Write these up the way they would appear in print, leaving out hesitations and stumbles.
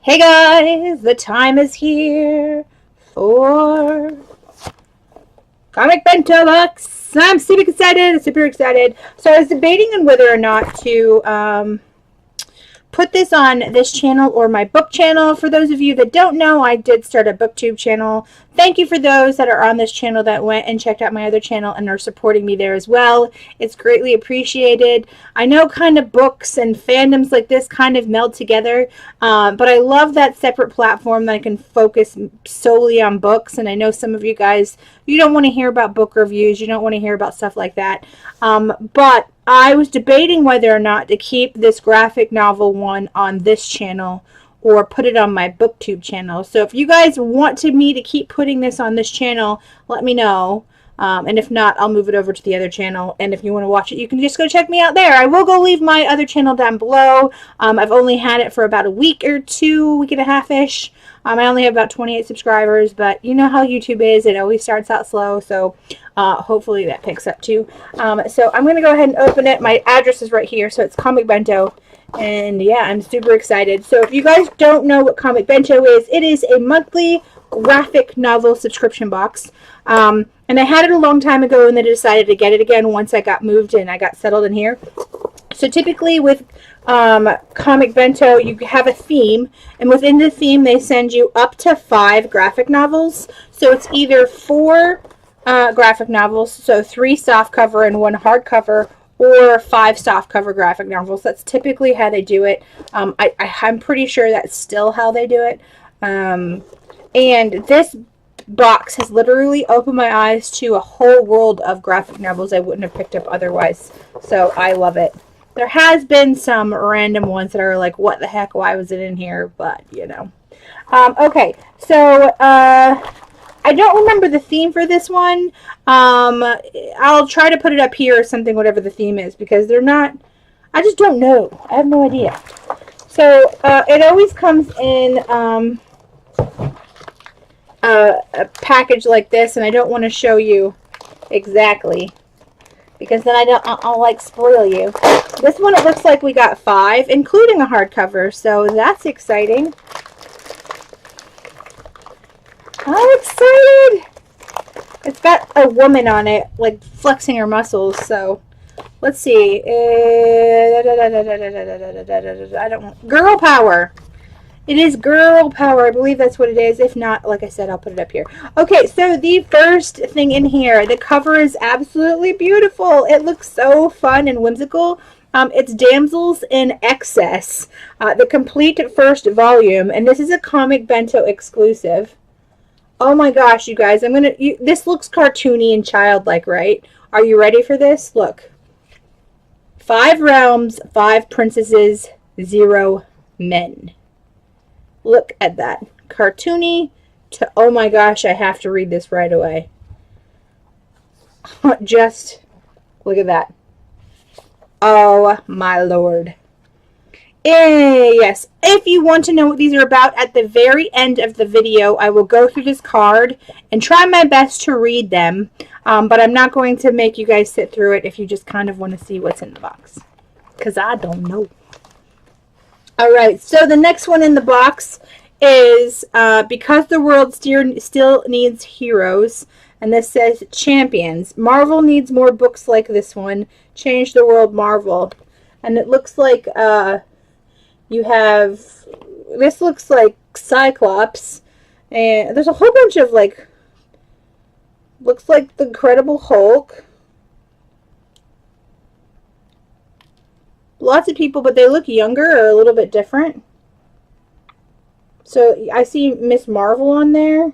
Hey guys, the time is here for Comic Bento Bucks. I'm super excited. So I was debating on whether or not to put this on this channel or my book channel. For those of you that don't know, I did start a booktube channel. Thank you for those that are on this channel that went and checked out my other channel and are supporting me there as well. It's greatly appreciated. I know kind of books and fandoms like this kind of meld together, but I love that separate platform that I can focus solely on books. And I know some of you guys, you don't want to hear about book reviews, you don't want to hear about stuff like that, but I was debating whether or not to keep this graphic novel one on this channel or put it on my booktube channel. So if you guys want me to keep putting this on this channel, let me know. And if not, I'll move it over to the other channel. And if you want to watch it, you can just go check me out there. I will go leave my other channel down below. I've only had it for about a week or two, week and a half-ish. I only have about 28 subscribers, but you know how YouTube is. It always starts out slow, so hopefully that picks up too. So I'm going to go ahead and open it. My address is right here, so it's Comic Bento. And yeah, I'm super excited. So if you guys don't know what Comic Bento is, it is a monthly graphic novel subscription box. And I had it a long time ago, and then I decided to get it again once I got moved and I got settled in here. So typically with Comic Bento, you have a theme, and within the theme they send you up to 5 graphic novels. So it's either 4 graphic novels, so 3 softcover and 1 hardcover, or 5 softcover graphic novels. That's typically how they do it. I'm pretty sure that's still how they do it. And this box has literally opened my eyes to a whole world of graphic novels I wouldn't have picked up otherwise. So I love it. There has been some random ones that are like, what the heck, why was it in here? But, you know. Okay, so I don't remember the theme for this one. I'll try to put it up here or something, whatever the theme is, because they're not, I just don't know. I have no idea. So it always comes in a package like this, and I don't want to show you exactly, because then I'll like spoil you. This one, it looks like we got 5, including a hardcover, so that's exciting. I'm excited! It's got a woman on it, like flexing her muscles, so let's see. I don't want, girl power. It is girl power. I believe that's what it is. If not, like I said, I'll put it up here. Okay, so the first thing in here, the cover is absolutely beautiful. It looks so fun and whimsical. It's Damsels in Excess, the complete first volume, and this is a Comic Bento exclusive. Oh my gosh, you guys, this looks cartoony and childlike, right? Are you ready for this? Look. 5 realms, 5 princesses, 0 men. Look at that. Cartoony to, oh my gosh, I have to read this right away. Just look at that. Oh my lord. Yes, if you want to know what these are about, at the very end of the video, I will go through this card and try my best to read them. But I'm not going to make you guys sit through it if you just kind of want to see what's in the box, because I don't know. Alright, so the next one in the box is Because the World Still Needs Heroes. And this says Champions. Marvel needs more books like this one. Change the world, Marvel. And it looks like you have, this looks like Cyclops. And there's a whole bunch of like, looks like the Incredible Hulk. Lots of people, but they look younger or a little bit different. So I see Miss Marvel on there.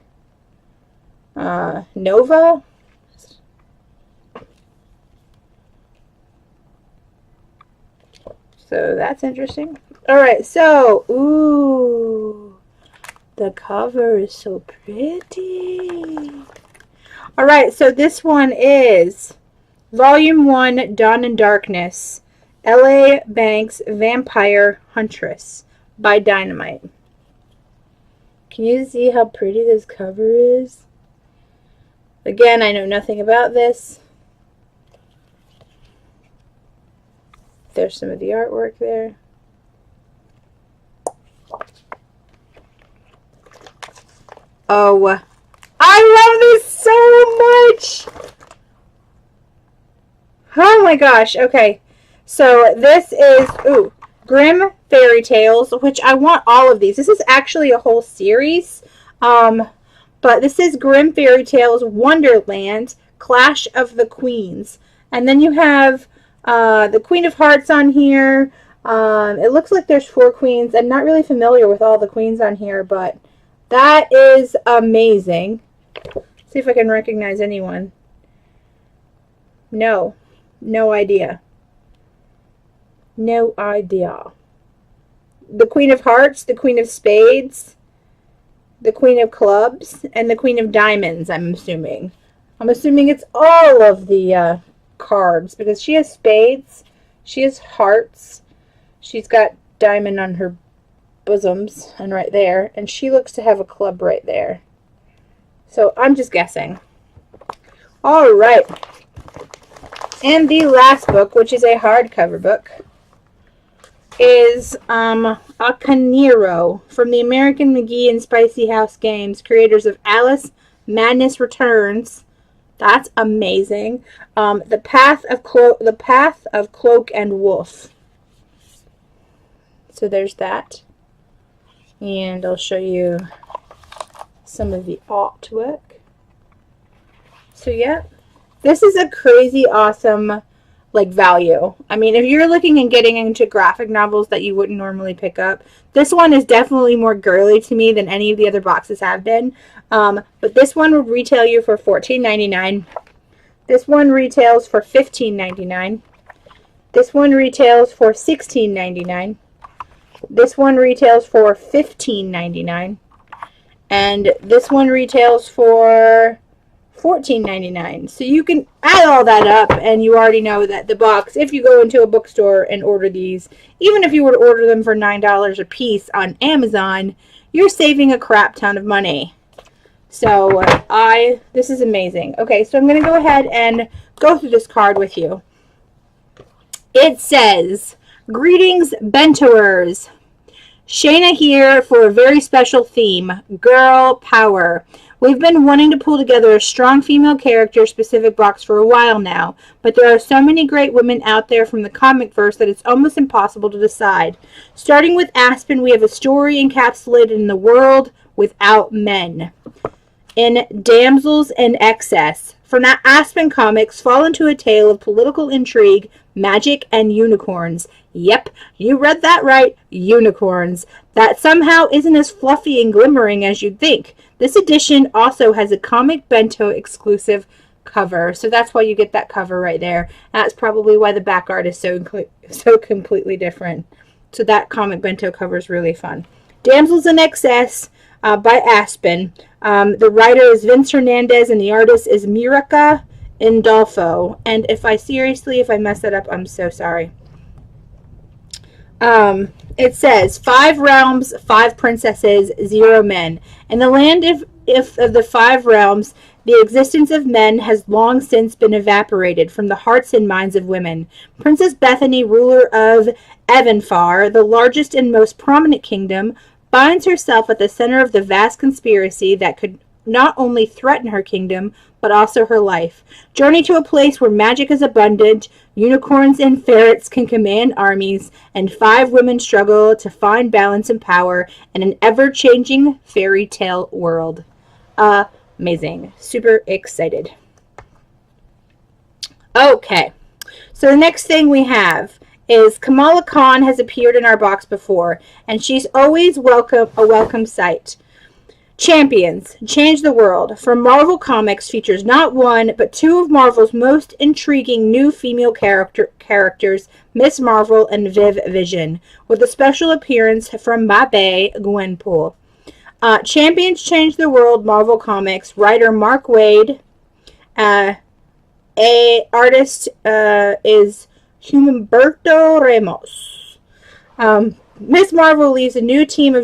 Nova. So that's interesting. Alright, so, ooh, the cover is so pretty. Alright, so this one is Volume 1, Dawn and Darkness, L.A. Banks Vampire Huntress by Dynamite. Can you see how pretty this cover is? Again, I know nothing about this. There's some of the artwork there. Oh, I love this so much. Oh my gosh. Okay. So this is, Grimm Fairy Tales, which I want all of these. This is actually a whole series. But this is Grimm Fairy Tales Wonderland Clash of the Queens. And then you have the Queen of Hearts on here. It looks like there's 4 queens. I'm not really familiar with all the queens on here, but that is amazing. See if I can recognize anyone. No idea. No idea. The Queen of Hearts, the Queen of Spades, the Queen of Clubs, and the Queen of Diamonds, I'm assuming. I'm assuming it's all of the cards, because she has spades, she has hearts, she's got diamond on her bosoms, and right there, and she looks to have a club right there. So I'm just guessing. All right. And the last book, which is a hardcover book, is Akaniro from the American McGee and Spicy House Games, creators of Alice Madness Returns. That's amazing. The Path of Cloak and Wolf. So there's that. And I'll show you some of the artwork. So yeah, this is a crazy awesome value. I mean, if you're looking and getting into graphic novels that you wouldn't normally pick up, this one is definitely more girly to me than any of the other boxes have been. But this one would retail you for $14.99. This one retails for $15.99. This one retails for $16.99. This one retails for $15.99. And this one retails for $14.99. So you can add all that up, and you already know that the box, if you go into a bookstore and order these, even if you were to order them for $9 a piece on Amazon, you're saving a crap ton of money. So this is amazing. Okay, so I'm going to go ahead and go through this card with you. It says, "Greetings, Bentoers. Shayna here for a very special theme, Girl Power. We've been wanting to pull together a strong female character specific box for a while now, but there are so many great women out there from the comic verse that it's almost impossible to decide. Starting with Aspen, we have a story encapsulated in the world without men. In Damsels in Excess, from Aspen Comics, fall into a tale of political intrigue, magic, and unicorns. Yep, you read that right, unicorns. That somehow isn't as fluffy and glimmering as you'd think. This edition also has a Comic Bento exclusive cover, so that's why you get that cover right there. That's probably why the back art is so completely different. So that Comic Bento cover is really fun. Damsels in Excess by Aspen. The writer is Vince Hernandez, and the artist is Mirka Indolfo. And if I mess that up, I'm so sorry. It says, 5 realms, 5 princesses, 0 men. In the land of the 5 realms, the existence of men has long since been evaporated from the hearts and minds of women. Princess Bethany, ruler of Evanfar, the largest and most prominent kingdom, finds herself at the center of the vast conspiracy that could not only threaten her kingdom, but also her life. Journey to a place where magic is abundant, unicorns and ferrets can command armies, and 5 women struggle to find balance and power in an ever-changing fairy tale world. Amazing. Super excited. Okay, so the next thing we have is Kamala Khan has appeared in our box before, and she's always a welcome sight. Champions, Change the World from Marvel Comics features not one, but 2 of Marvel's most intriguing new female characters, Miss Marvel and Viv Vision, with a special appearance from Mabe Gwenpool. Champions Change the World Marvel Comics, writer Mark Waid, artist is Humberto Ramos. Miss Marvel leaves a new team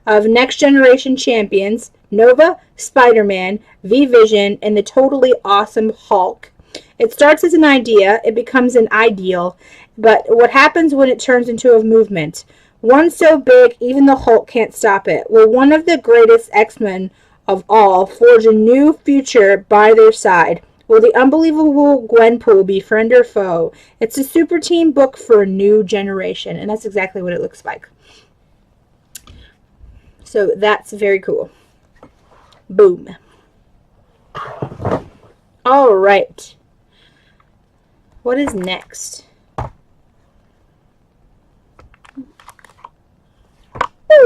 of next generation champions: Nova, Spider-Man, V-Vision, and the totally awesome Hulk. It starts as an idea, it becomes an ideal, but what happens when it turns into a movement? One so big, even the Hulk can't stop it. Will one of the greatest X-Men of all forge a new future by their side? Will the unbelievable Gwenpool be friend or foe? It's a super team book for a new generation, and that's exactly what it looks like. So that's very cool. Boom. All right. What is next?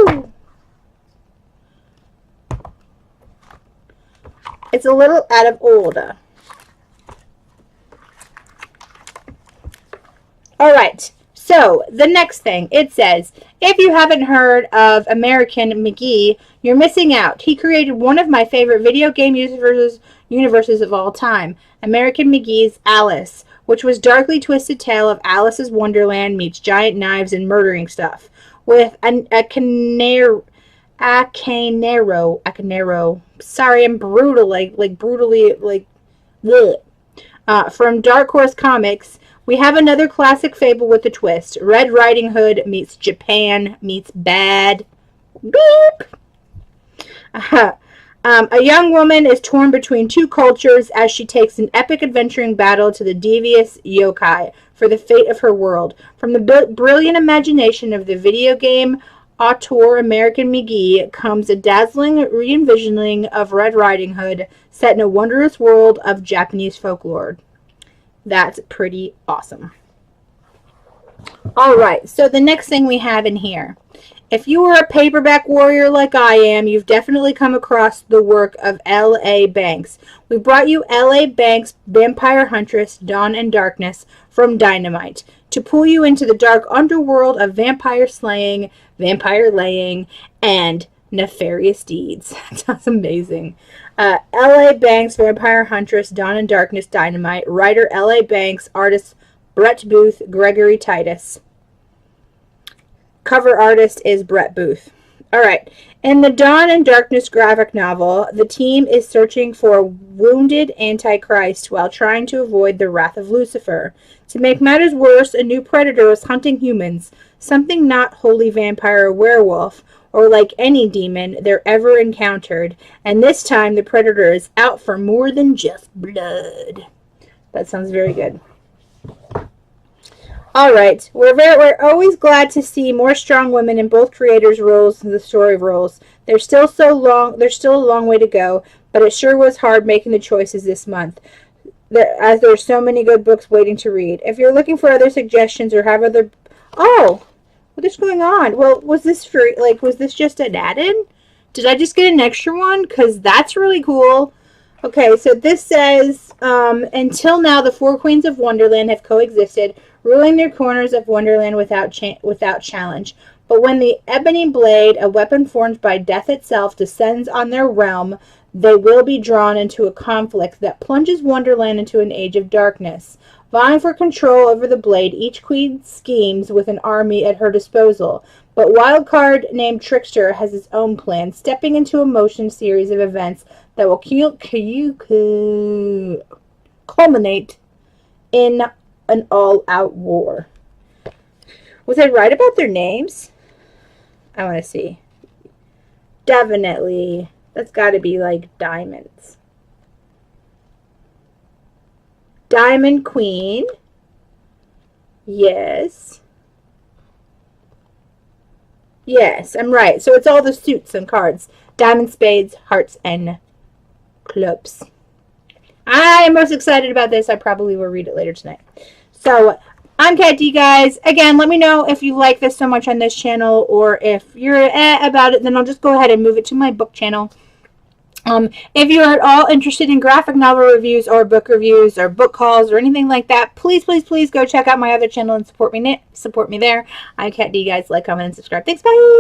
Woo! It's a little out of order. All right. So the next thing, it says, if you haven't heard of American McGee, you're missing out. He created one of my favorite video game universes of all time, American McGee's Alice, which was darkly twisted tale of Alice's Wonderland meets giant knives and murdering stuff, with a canero. Sorry, I'm brutal, brutally. From Dark Horse Comics. We have another classic fable with a twist. Red Riding Hood meets Japan meets bad. Beep. A young woman is torn between two cultures as she takes an epic adventuring battle to the devious yokai for the fate of her world. From the brilliant imagination of the video game auteur American McGee comes a dazzling re-envisioning of Red Riding Hood set in a wondrous world of Japanese folklore. That's pretty awesome. All right, so the next thing we have in here. If you are a paperback warrior like I am, you've definitely come across the work of L.A. Banks. We brought you L.A. Banks' Vampire Huntress, Dawn and Darkness from Dynamite to pull you into the dark underworld of vampire slaying, vampire laying, and nefarious deeds. That's amazing. L.A. Banks, Vampire Huntress, Dawn and Darkness, Dynamite. Writer L.A. Banks. Artist Brett Booth, Gregory Titus. Cover artist is Brett Booth. Alright. In the Dawn and Darkness graphic novel, the team is searching for a wounded Antichrist while trying to avoid the wrath of Lucifer. To make matters worse, a new predator is hunting humans. Something not wholly vampire or werewolf, or like any demon they're ever encountered, and this time the predator is out for more than just blood. That sounds very good. Alright, we're always glad to see more strong women in both creators' roles and the story roles. There's still a long way to go, but it sure was hard making the choices this month, as there's so many good books waiting to read. If you're looking for other suggestions or have other... Oh! What is going on? Well, was this free? Was this just an add-in? Did I just get an extra one? Because that's really cool. Okay, so this says, until now, the four queens of Wonderland have coexisted, ruling their corners of Wonderland without challenge. But when the ebony blade, a weapon formed by death itself, descends on their realm, they will be drawn into a conflict that plunges Wonderland into an age of darkness. Vying for control over the blade, each queen schemes with an army at her disposal. But Wildcard named Trickster has his own plan, stepping into a motion series of events that will culminate in an all-out war. Was I right about their names? I want to see. Definitely. That's got to be like diamonds. Diamond Queen. Yes. Yes, I'm right. So it's all the suits and cards. Diamond, spades, hearts, and clubs. I am most excited about this. I probably will read it later tonight. So, I'm Katt Dee, guys. Again, let me know if you like this so much on this channel, or if you're about it, then I'll just go ahead and move it to my book channel. If you're at all interested in graphic novel reviews or book reviews or book hauls or anything like that, please, please, please go check out my other channel and support me there. I'm Katt Dee, guys. Like, comment, and subscribe. Thanks, bye!